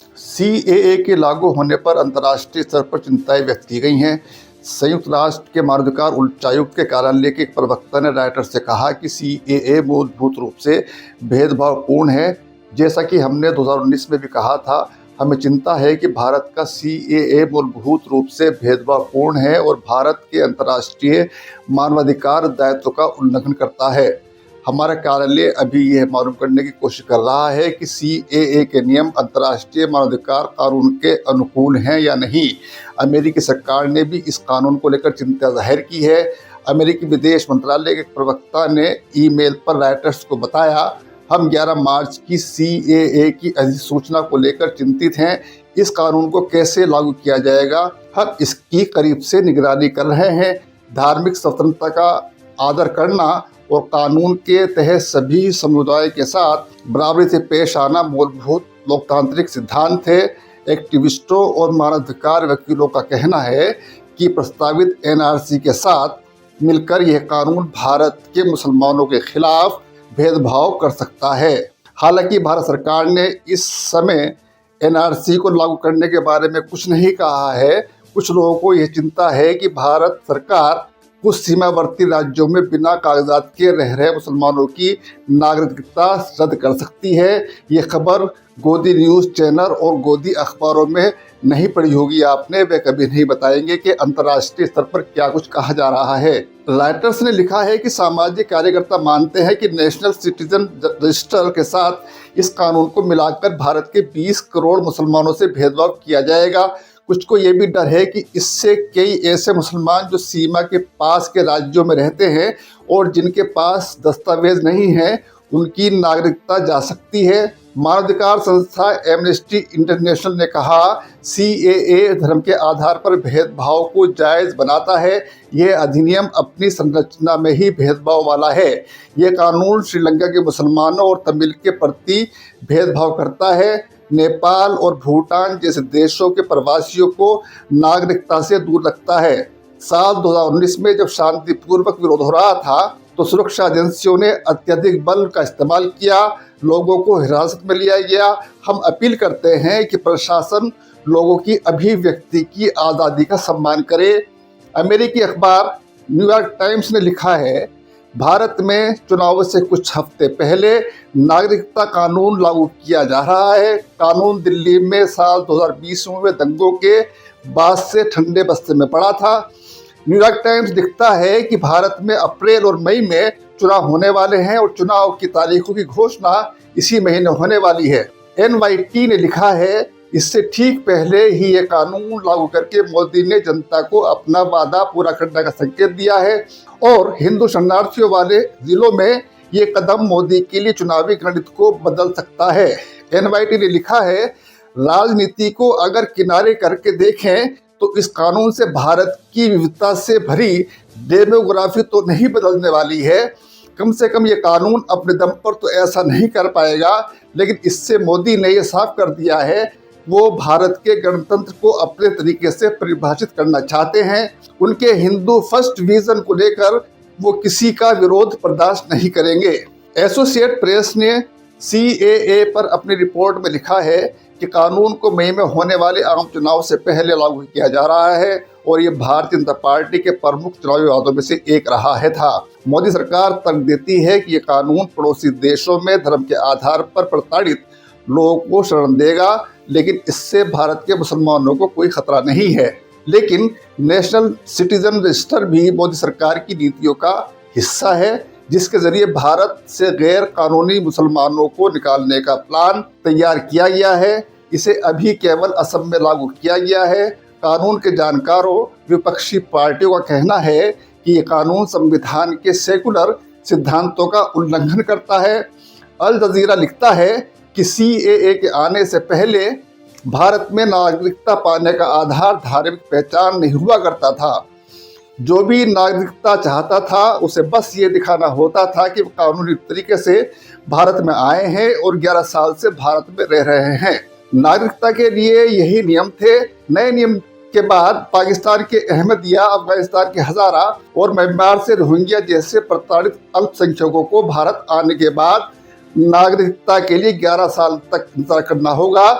CAA के लागू होने पर अंतर्राष्ट्रीय स्तर पर चिंताएं व्यक्त की गई हैं। संयुक्त राष्ट्र के मानवाधिकार उच्चायुक्त के कार्यालय के एक प्रवक्ता ने रॉयटर्स से कहा कि सीएए मूलभूत रूप से भेदभावपूर्ण है। जैसा कि हमने 2019 में भी कहा था, हमें चिंता है कि भारत का सीएए मूलभूत रूप से भेदभावपूर्ण है और भारत के अंतर्राष्ट्रीय मानवाधिकार दायित्व का उल्लंघन करता है। हमारा कार्यालय अभी यह मालूम करने की कोशिश कर रहा है कि सीएए के नियम अंतर्राष्ट्रीय मानवाधिकार कानून के अनुकूल हैं या नहीं। अमेरिकी सरकार ने भी इस कानून को लेकर चिंता जाहिर की है। अमेरिकी विदेश मंत्रालय के प्रवक्ता ने ईमेल पर रॉयटर्स को बताया, हम 11 मार्च की सीएए की अधिसूचना को लेकर चिंतित हैं। इस कानून को कैसे लागू किया जाएगा, हम इसकी करीब से निगरानी कर रहे हैं। धार्मिक स्वतंत्रता का आदर करना और कानून के तहत सभी समुदाय के साथ बराबरी से पेश आना मूलभूत लोकतांत्रिक सिद्धांत है। एक्टिविस्टों और मानवाधिकार वकीलों का कहना है कि प्रस्तावित एनआरसी के साथ मिलकर यह कानून भारत के मुसलमानों के खिलाफ भेदभाव कर सकता है। हालांकि भारत सरकार ने इस समय एनआरसी को लागू करने के बारे में कुछ नहीं कहा है। कुछ लोगों को यह चिंता है कि भारत सरकार कुछ सीमावर्ती राज्यों में बिना कागजात के रह रहे मुसलमानों की नागरिकता रद्द कर सकती है। ये खबर गोदी न्यूज़ चैनल और गोदी अखबारों में नहीं पढ़ी होगी आपने। वे कभी नहीं बताएंगे कि अंतर्राष्ट्रीय स्तर पर क्या कुछ कहा जा रहा है। रॉयटर्स ने लिखा है कि सामाजिक कार्यकर्ता मानते हैं कि नेशनल सिटीजन रजिस्टर के साथ इस कानून को मिलाकर भारत के 20 करोड़ मुसलमानों से भेदभाव किया जाएगा। कुछ को ये भी डर है कि इससे कई ऐसे मुसलमान जो सीमा के पास के राज्यों में रहते हैं और जिनके पास दस्तावेज नहीं है, उनकी नागरिकता जा सकती है। मानवाधिकार संस्था एमनेस्टी इंटरनेशनल ने कहा, सीएए धर्म के आधार पर भेदभाव को जायज़ बनाता है। यह अधिनियम अपनी संरचना में ही भेदभाव वाला है। यह कानून श्रीलंका के मुसलमानों और तमिल के प्रति भेदभाव करता है। नेपाल और भूटान जैसे देशों के प्रवासियों को नागरिकता से दूर रखता है। साल 2019 में जब शांतिपूर्वक विरोध हो रहा था तो सुरक्षा एजेंसियों ने अत्यधिक बल का इस्तेमाल किया, लोगों को हिरासत में लिया गया। हम अपील करते हैं कि प्रशासन लोगों की अभिव्यक्ति की आज़ादी का सम्मान करे। अमेरिकी अखबार न्यूयॉर्क टाइम्स ने लिखा है, भारत में चुनाव से कुछ हफ्ते पहले नागरिकता कानून लागू किया जा रहा है। कानून दिल्ली में साल 2020 में दंगों के बाद से ठंडे बस्ते में पड़ा था। न्यूयॉर्क टाइम्स लिखता है कि भारत में अप्रैल और मई में चुनाव होने वाले हैं और चुनाव की तारीखों की घोषणा इसी महीने होने वाली है। NYT ने लिखा है, इससे ठीक पहले ही ये कानून लागू करके मोदी ने जनता को अपना वादा पूरा करने का संकेत दिया है और हिंदू शरणार्थियों वाले जिलों में ये कदम मोदी के लिए चुनावी गणित को बदल सकता है। NYT ने लिखा है, राजनीति को अगर किनारे करके देखें तो इस कानून से भारत की विविधता से भरी डेमोग्राफी तो नहीं बदलने वाली है। कम से कम ये कानून अपने दम पर तो ऐसा नहीं कर पाएगा, लेकिन इससे मोदी ने ये साफ कर दिया है वो भारत के गणतंत्र को अपने तरीके से परिभाषित करना चाहते हैं। उनके हिंदू फर्स्ट विजन को लेकर वो किसी का विरोध बर्दाश्त नहीं करेंगे। एसोसिएट प्रेस ने सीएए पर अपनी रिपोर्ट में लिखा है कि कानून को मई में होने वाले आम चुनाव से पहले लागू किया जा रहा है और ये भारतीय जनता पार्टी के प्रमुख चुनावी वादों में से एक रहा है था। मोदी सरकार तर्क देती है कि ये कानून पड़ोसी देशों में धर्म के आधार पर प्रताड़ित लोगों को शरण देगा, लेकिन इससे भारत के मुसलमानों को कोई खतरा नहीं है। लेकिन नेशनल सिटीजन रजिस्टर भी मोदी सरकार की नीतियों का हिस्सा है, जिसके जरिए भारत से गैर कानूनी मुसलमानों को निकालने का प्लान तैयार किया गया है। इसे अभी केवल असम में लागू किया गया है। कानून के जानकारों विपक्षी पार्टियों का कहना है कि ये कानून संविधान के सेकुलर सिद्धांतों का उल्लंघन करता है। अल जजीरा लिखता है कि सीएए के आने से पहले भारत में नागरिकता पाने का आधार धार्मिक पहचान नहीं हुआ करता था। जो भी नागरिकता चाहता था उसे बस ये दिखाना होता था कि वो कानूनी तरीके से भारत में आए हैं और 11 साल से भारत में रह रहे हैं। नागरिकता के लिए यही नियम थे। नए नियम के बाद पाकिस्तान के अहमदिया, अफगानिस्तान के हजारा और म्यांमार से रोहिंग्या जैसे प्रताड़ित अल्पसंख्यकों को भारत आने के बाद नागरिकता के लिए 11 साल तक इंतजार करना होगा।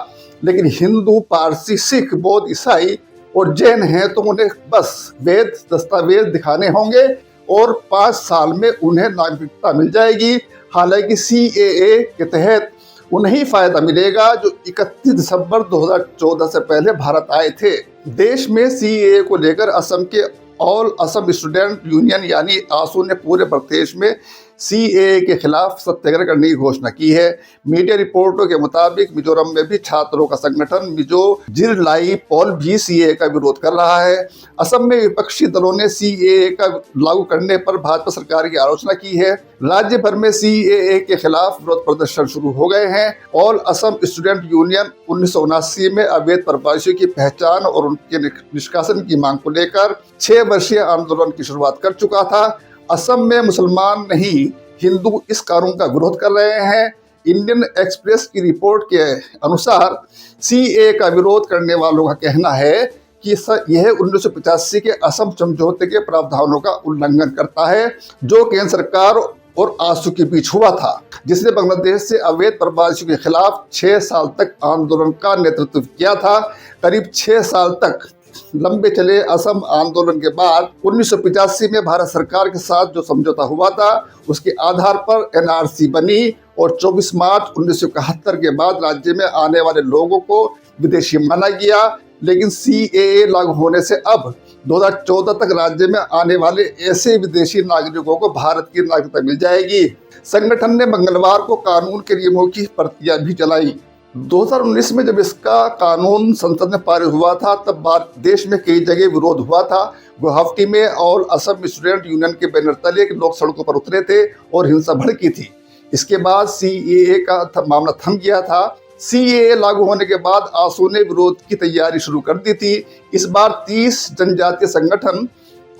लेकिन हिंदू, पारसी, सिख, बौद्ध, ईसाई और जैन हैं तो उन्हें बस वेद दस्तावेज दिखाने होंगे और 5 साल में उन्हें नागरिकता मिल जाएगी। हालांकि सीएए के तहत उन्हें फायदा मिलेगा जो 31 दिसंबर 2014 से पहले भारत आए थे। देश में सीएए को लेकर असम के ऑल असम स्टूडेंट यूनियन यानी आसू ने पूरे प्रदेश में सीएए के खिलाफ सत्याग्रह करने की घोषणा की है। मीडिया रिपोर्टों के मुताबिक मिजोरम में भी छात्रों का संगठन मिजो जिरलाई पॉल भी सीएए का विरोध कर रहा है। असम में विपक्षी दलों ने सीएए का लागू करने पर भाजपा सरकार की आलोचना की है। राज्य भर में सीएए के खिलाफ विरोध प्रदर्शन शुरू हो गए हैं। ऑल असम स्टूडेंट यूनियन 1979 में अवैध प्रवासियों की पहचान और उनके निष्कासन की मांग को लेकर 6 वर्षीय आंदोलन की शुरुआत कर चुका था। असम में मुसलमान नहीं हिंदू इस कानून का विरोध कर रहे हैं। इंडियन एक्सप्रेस की रिपोर्ट के अनुसार सीएए का विरोध करने वालों का कहना है कि यह 1985 के असम समझौते के प्रावधानों का उल्लंघन करता है जो केंद्र सरकार और आसू के बीच हुआ था, जिसने बांग्लादेश से अवैध प्रवासियों के खिलाफ 6 साल तक आंदोलन का नेतृत्व किया था। करीब 6 साल तक लंबे चले असम आंदोलन के बाद 1985 में भारत सरकार के साथ जो समझौता हुआ था उसके आधार पर एनआरसी बनी और 24 मार्च 1971 के बाद राज्य में आने वाले लोगों को विदेशी माना गया। लेकिन सीएए लागू होने से अब 2014 तक राज्य में आने वाले ऐसे विदेशी नागरिकों को भारत की नागरिकता मिल जाएगी। संगठन ने मंगलवार को कानून के नियमों की प्रतियां भी जलाई। 2019 में जब इसका कानून संसद में पारित हुआ था तब देश में कई जगह विरोध हुआ था। गुवाहाटी में ऑल असम स्टूडेंट यूनियन के बैनर तले लोग सड़कों पर उतरे थे और हिंसा भड़की थी। इसके बाद सीएए का मामला थम गया था। सीएए लागू होने के बाद आसू ने विरोध की तैयारी शुरू कर दी थी। इस बार 30 जनजातीय संगठन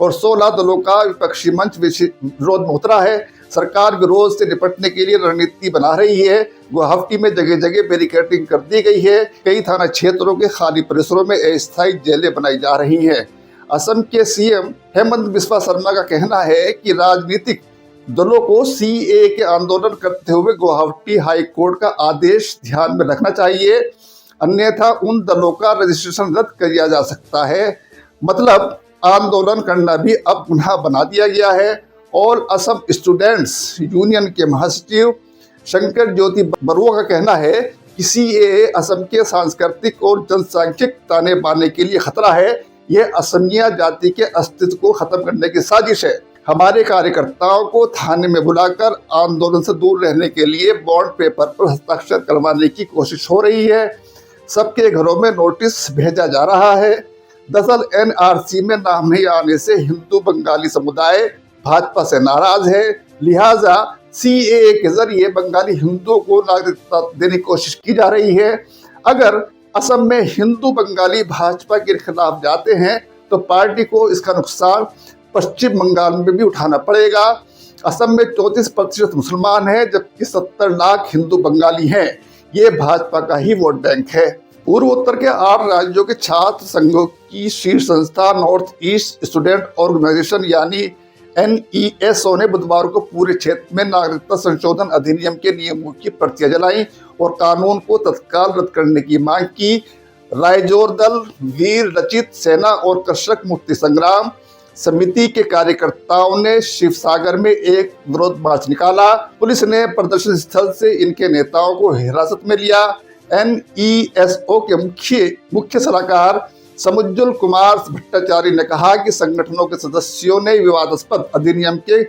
और 16 दलों का विपक्षी मंच विरोध में उतरा है। सरकार विरोध से निपटने के लिए रणनीति बना रही है। गुवाहाटी में जगह जगह बैरिकेडिंग कर दी गई है। कई थाना क्षेत्रों के खाली परिसरों में अस्थायी जेलें बनाई जा रही हैं। असम के सीएम हेमंत बिस्वा शर्मा का कहना है कि राजनीतिक दलों को सीएए के आंदोलन करते हुए गुवाहाटी हाई कोर्ट का आदेश ध्यान में रखना चाहिए, अन्यथा उन दलों का रजिस्ट्रेशन रद्द किया जा सकता है। मतलब आंदोलन करना भी अब गुनाह बना दिया गया है। ऑल असम स्टूडेंट्स यूनियन के महासचिव शंकर ज्योति बरुआ का कहना है कि सीएए असम के सांस्कृतिक और जनसांख्यिक ताने बाने के लिए खतरा है। यह असमिया जाति के अस्तित्व को खत्म करने की साजिश है। हमारे कार्यकर्ताओं को थाने में बुलाकर आंदोलन से दूर रहने के लिए बॉन्ड पेपर पर हस्ताक्षर करवाने की कोशिश हो रही है। सबके घरों में नोटिस भेजा जा रहा है। दरअसल एनआरसी में नाम नहीं आने से हिंदू बंगाली समुदाय भाजपा से नाराज है, लिहाजा सीएए के जरिए बंगाली हिंदुओं को नागरिकता देने की कोशिश की जा रही है। अगर असम में हिंदू बंगाली भाजपा के खिलाफ जाते हैं तो पार्टी को इसका नुकसान पश्चिम बंगाल में भी उठाना पड़ेगा। असम में 34% मुसलमान हैं जबकि 70 लाख हिंदू बंगाली हैं। ये भाजपा का ही वोट बैंक है। पूर्वोत्तर के 8 राज्यों के छात्र संघों की शीर्ष संस्था नॉर्थ ईस्ट स्टूडेंट ऑर्गेनाइजेशन यानी NESO ने बुधवार को पूरे क्षेत्र में नागरिकता संशोधन अधिनियम के नियमों की प्रतियां जलाई और कानून को तत्काल रद्द करने की मांग की। रायजोर दल, वीर रचित सेना और कृषक मुक्ति संग्राम समिति के कार्यकर्ताओं ने शिवसागर में एक विरोध मार्च निकाला। पुलिस ने प्रदर्शन स्थल से इनके नेताओं को हिरासत में लिया। NESO के मुख्य सलाहकार समुज्जुल कुमार भट्टाचार्य ने कहा कि संगठनों के सदस्यों ने विवादास्पद अधिनियम के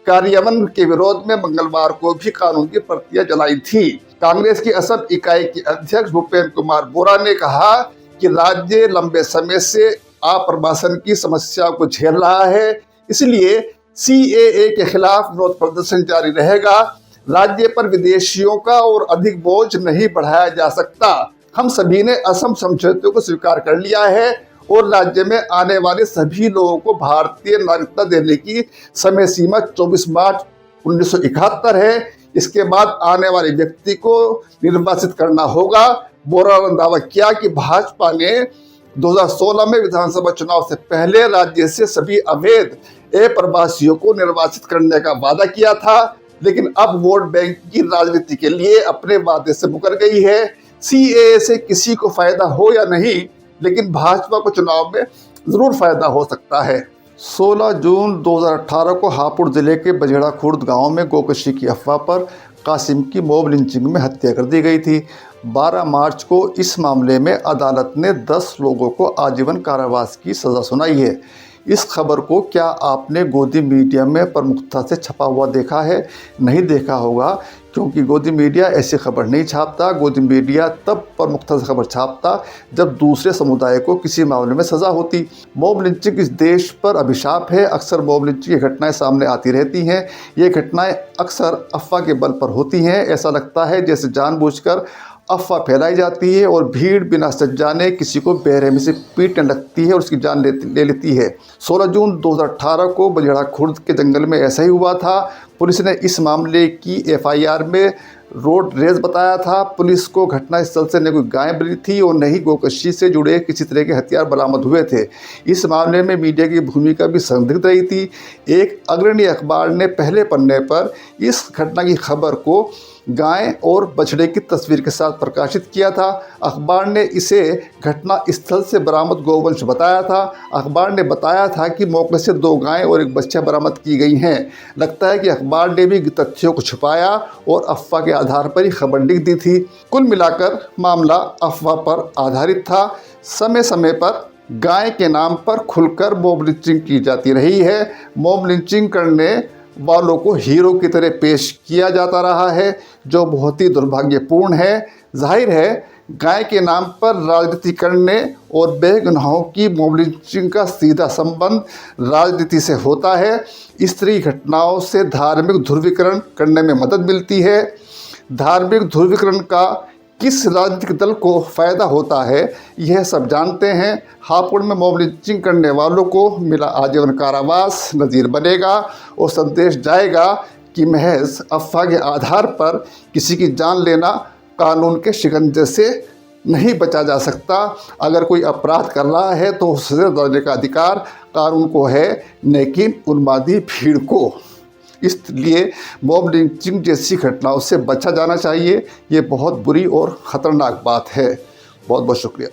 कार्यान्वयन के विरोध में मंगलवार को भी कानून की प्रतियां जलाई थी। कांग्रेस की असम इकाई के अध्यक्ष भूपेंद्र कुमार बोरा ने कहा कि राज्य लंबे समय से आप्रवासन की समस्या को झेल रहा है, इसलिए सीएए के खिलाफ विरोध प्रदर्शन जारी रहेगा। राज्य पर विदेशियों का और अधिक बोझ नहीं बढ़ाया जा सकता। हम सभी ने असम समझौते को स्वीकार कर लिया है और राज्य में आने वाले सभी लोगों को भारतीय नागरिकता देने की समय सीमा 24 मार्च 1971 है। इसके बाद आने वाले व्यक्ति को निर्वासित करना होगा। बोरा ने दावा किया कि भाजपा ने 2016 में विधानसभा चुनाव से पहले राज्य से सभी अवैध अप्रवासियों को निर्वासित करने का वादा किया था, लेकिन अब वोट बैंक की राजनीति के लिए अपने वादे से मुकर गई है। सीएए से किसी को फायदा हो या नहीं, लेकिन भाजपा को चुनाव में जरूर फायदा हो सकता है। 16 जून 2018 को हापुड़ जिले के बजेड़ा खुर्द गांव में गोकशी की अफवाह पर कासिम की मॉब लिंचिंग में हत्या कर दी गई थी। 12 मार्च को इस मामले में अदालत ने 10 लोगों को आजीवन कारावास की सज़ा सुनाई है। इस खबर को क्या आपने गोदी मीडिया में प्रमुखता से छपा हुआ देखा है? नहीं देखा होगा, क्योंकि गोदी मीडिया ऐसी खबर नहीं छापता। गोदी मीडिया तब प्रमुखता से खबर छापता जब दूसरे समुदाय को किसी मामले में सज़ा होती। मॉब लिंचिंग इस देश पर अभिशाप है। अक्सर मॉब लिंचिंग की घटनाएं सामने आती रहती हैं। ये घटनाएं अक्सर अफवाह के बल पर होती हैं। ऐसा लगता है जैसे जानबूझकर अफवाह फैलाई जाती है और भीड़ बिना सच जाने किसी को बेरहमी से पीटने लगती है और उसकी जान ले लेती है। 16 जून 2018 को बजेड़ा खुर्द के जंगल में ऐसा ही हुआ था। पुलिस ने इस मामले की एफआईआर में रोड रेज बताया था। पुलिस को घटनास्थल से न कोई गाय मिली थी और न ही गोकशी से जुड़े किसी तरह के हथियार बरामद हुए थे। इस मामले में मीडिया की भूमिका भी संदिग्ध रही थी। एक अग्रणी अखबार ने पहले पन्ने पर इस घटना की खबर को गाय और बछड़े की तस्वीर के साथ प्रकाशित किया था। अखबार ने इसे घटना स्थल से बरामद गोवंश बताया था। अखबार ने बताया था कि मौके से 2 गाय और 1 बच्चा बरामद की गई हैं। लगता है कि अखबार ने भी तथ्यों को छुपाया और अफवाह के आधार पर ही खबर लिख दी थी। कुल मिलाकर मामला अफवाह पर आधारित था। समय समय पर गाय के नाम पर खुलकर मॉब लिंचिंग की जाती रही है। मॉब लिंचिंग करने वालों को हीरो की तरह पेश किया जाता रहा है, जो बहुत ही दुर्भाग्यपूर्ण है। जाहिर है गाय के नाम पर राजनीति करने और बेगुनाहों की मॉब लिंचिंग का सीधा संबंध राजनीति से होता है। इस तरह की घटनाओं से धार्मिक ध्रुवीकरण करने में मदद मिलती है। धार्मिक ध्रुवीकरण का किस राजनीतिक दल को फ़ायदा होता है, यह सब जानते हैं। हापुड़ में मॉब लिंचिंग करने वालों को मिला आजीवन कारावास नज़ीर बनेगा और संदेश जाएगा कि महज अफवाह के आधार पर किसी की जान लेना कानून के शिकंजे से नहीं बचा जा सकता। अगर कोई अपराध कर रहा है तो उसे सजा देने का अधिकार कानून को है, लेकिन उन्मादी भीड़ को। इसलिए मॉब लिंचिंग जैसी घटनाओं से बचा जाना चाहिए। ये बहुत बुरी और ख़तरनाक बात है। बहुत बहुत शुक्रिया।